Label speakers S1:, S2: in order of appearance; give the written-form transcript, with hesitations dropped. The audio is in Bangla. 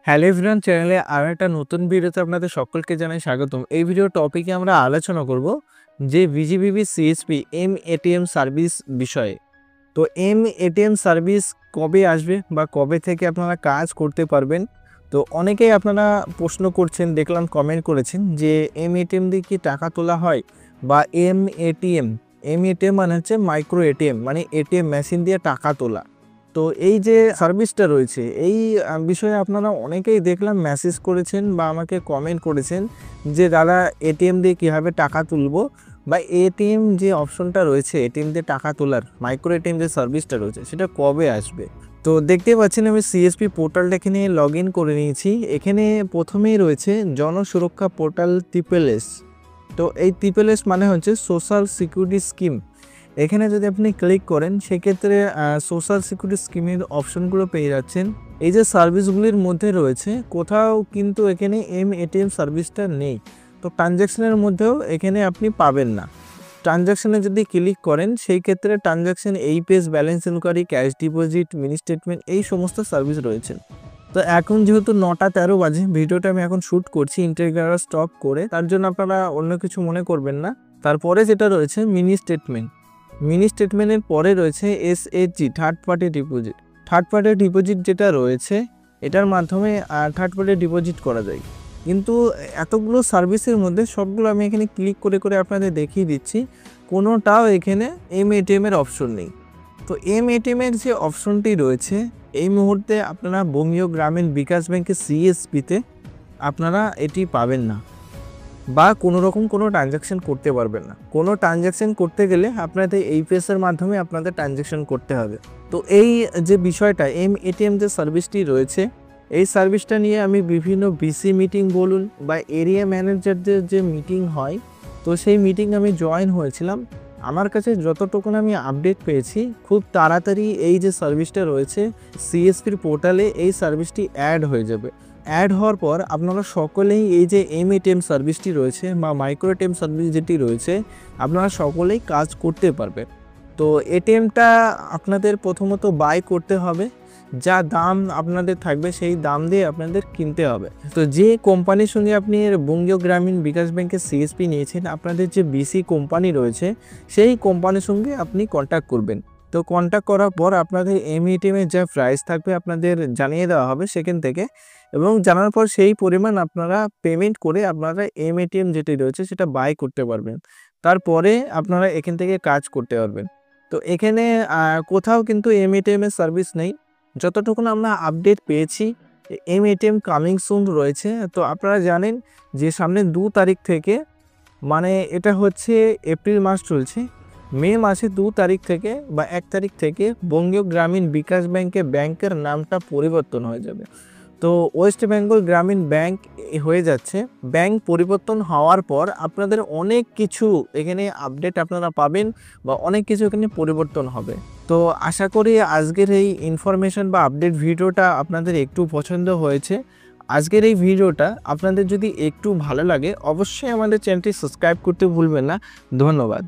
S1: হ্যালো এভরিওয়ান, চ্যানেলে আর একটা নতুন ভিডিওতে আপনাদের সকলকে জানাই স্বাগতম। এই ভিডিও টপিকে আমরা আলোচনা করব যে বিজিবিবি সিএসপি এম-এটিএম সার্ভিস বিষয়ে। তো এম-এটিএম সার্ভিস কবে আসবে বা কবে থেকে আপনারা কাজ করতে পারবেন? তো অনেকেই আপনারা প্রশ্ন করছেন, দেখলাম কমেন্ট করেছেন যে এম-এটিএম দিয়ে কি টাকা তোলা হয় বা এম-এটিএম, এম-এটিএম মানে হচ্ছে মাইক্রো এটিএম, মানে এটিএম মেশিন দিয়ে টাকা তোলা। তো এই যে সার্ভিসটা রয়েছে এই বিষয়ে আপনারা অনেকেই দেখলাম মেসেজ করেছেন বা আমাকে কমেন্ট করেছেন যে দাদা এটিএম দিয়ে কীভাবে টাকা তুলবো বা এটিএম যে অপশনটা রয়েছে এটিএম দিয়ে টাকা তোলার মাইক্রো এটিএম যে সার্ভিসটা রয়েছে সেটা কবে আসবে। তো দেখতে পাচ্ছেন আমি সিএসপি পোর্টালটা এখানে লগ ইন করে নিয়েছি। এখানে প্রথমেই রয়েছে জনসুরক্ষা পোর্টাল TSS। তো এই TSS মানে হচ্ছে সোশ্যাল সিকিউরিটি স্কিম। এখানে যদি আপনি ক্লিক করেন সেক্ষেত্রে সোশ্যাল সিকিউরিটি স্কিমের অপশনগুলো পেয়ে যাচ্ছেন। এই যে সার্ভিসগুলির মধ্যে রয়েছে কোথাও কিন্তু এখানে এম-এটিএম সার্ভিসটা নেই। তো ট্রানজ্যাকশনের মধ্যেও এখানে আপনি পাবেন না। ট্রানজ্যাকশনে যদি ক্লিক করেন সেই ক্ষেত্রে transaction, AEPS, balance inquiry, cash deposit, mini statement এই সমস্ত সার্ভিস রয়েছে। তো এখন যেহেতু 9টা 13 বাজে, ভিডিওটা আমি এখন শ্যুট করছি ইন্টারভিউ স্টপ করে, তার জন্য আপনারা অন্য কিছু মনে করবেন না। তারপরে যেটা রয়েছে মিনি স্টেটমেন্ট। মিনি স্টেটমেন্টের পরে রয়েছে SHG, third party deposit. Third party deposit যেটা রয়েছে এটার মাধ্যমে থার্ড পার্টি ডিপোজিট করা যায়। কিন্তু এতগুলো সার্ভিসের মধ্যে সবগুলো আমি এখানে ক্লিক করে করে আপনাদের দেখিয়ে দিচ্ছি, কোনোটাও এখানে এম-এটিএমের অপশন নেই। তো এম-এটিএমের যে অপশনটি রয়েছে এই মুহূর্তে আপনারা বঙ্গীয় গ্রামীণ বিকাশ ব্যাংকের সিএসপিতে আপনারা এটি পাবেন না বা কোনো রকম কোনো ট্রানজ্যাকশন করতে পারবেন না। কোনো ট্রানজ্যাকশন করতে গেলে আপনাদের এইপিএসের মাধ্যমে আপনাদের ট্রানজ্যাকশন করতে হবে। তো এই যে বিষয়টা এম-এটিএম যে সার্ভিসটি রয়েছে এই সার্ভিসটা নিয়ে আমি বিভিন্ন বিসি মিটিং বলুন বা এরিয়া ম্যানেজারদের যে মিটিং হয়, তো সেই মিটিং আমি জয়েন হয়েছিলাম। আমার কাছে যতটুকু আমি আপডেট পেয়েছি খুব তাড়াতাড়ি এই যে সার্ভিসটা রয়েছে সিএসপির পোর্টালে এই সার্ভিসটি অ্যাড হয়ে যাবে। অ্যাড হওয়ার পর আপনারা সকলেই এই যে এম-এটিএম সার্ভিসটি রয়েছে বা মাইক্রো এটিএম সার্ভিস যেটি রয়েছে আপনারা সকলেই কাজ করতে পারবেন। তো এটিএমটা আপনাদের প্রথমত বাই করতে হবে, যা দাম আপনাদের থাকবে সেই দাম দিয়ে আপনাদের কিনতে হবে। তো যে কোম্পানির সঙ্গে আপনি বঙ্গীয় গ্রামীণ বিকাশ ব্যাংকের সিএসপি নিয়েছেন, আপনাদের যে বিসি কোম্পানি রয়েছে সেই কোম্পানির সঙ্গে আপনি কন্ট্যাক্ট করবেন। তো কন্ট্যাক্ট করার পর আপনাদের এম-এটিএমের যা প্রাইস থাকবে আপনাদের জানিয়ে দেওয়া হবে সেখান থেকে, এবং জানার পর সেই পরিমাণ আপনারা পেমেন্ট করে আপনারা এম-এটিএম যেটি রয়েছে সেটা বাই করতে পারবেন। তারপরে আপনারা এখান থেকে কাজ করতে পারবেন। তো এখানে কোথাও কিন্তু এম-এটিএমের সার্ভিস নেই। যতটুকু আমরা আপডেট পেয়েছি এম-এটিএম কামিং সুন রয়েছে। তো আপনারা জানেন যে সামনে 2 তারিখ থেকে, মানে এটা হচ্ছে এপ্রিল মাস চলছে, মে মাসে 2 তারিখ থেকে বা 1 তারিখ থেকে বঙ্গীয় গ্রামীণ বিকাশ ব্যাংকের নামটা পরিবর্তন হয়ে যাবে। তো ওয়েস্ট বেঙ্গল গ্রামীণ ব্যাংক হয়ে যাচ্ছে। ব্যাংক পরিবর্তন হওয়ার পর আপনাদের অনেক কিছু এখানে আপডেট আপনারা পাবেন বা অনেক কিছু এখানে পরিবর্তন হবে। তো আশা করি আজকের এই ইনফরমেশন বা আপডেট ভিডিওটা আপনাদের একটু পছন্দ হয়েছে। আজকের এই ভিডিওটা আপনাদের যদি একটু ভালো লাগে অবশ্যই আমাদের চ্যানেলটি সাবস্ক্রাইব করতে ভুলবেন না। ধন্যবাদ।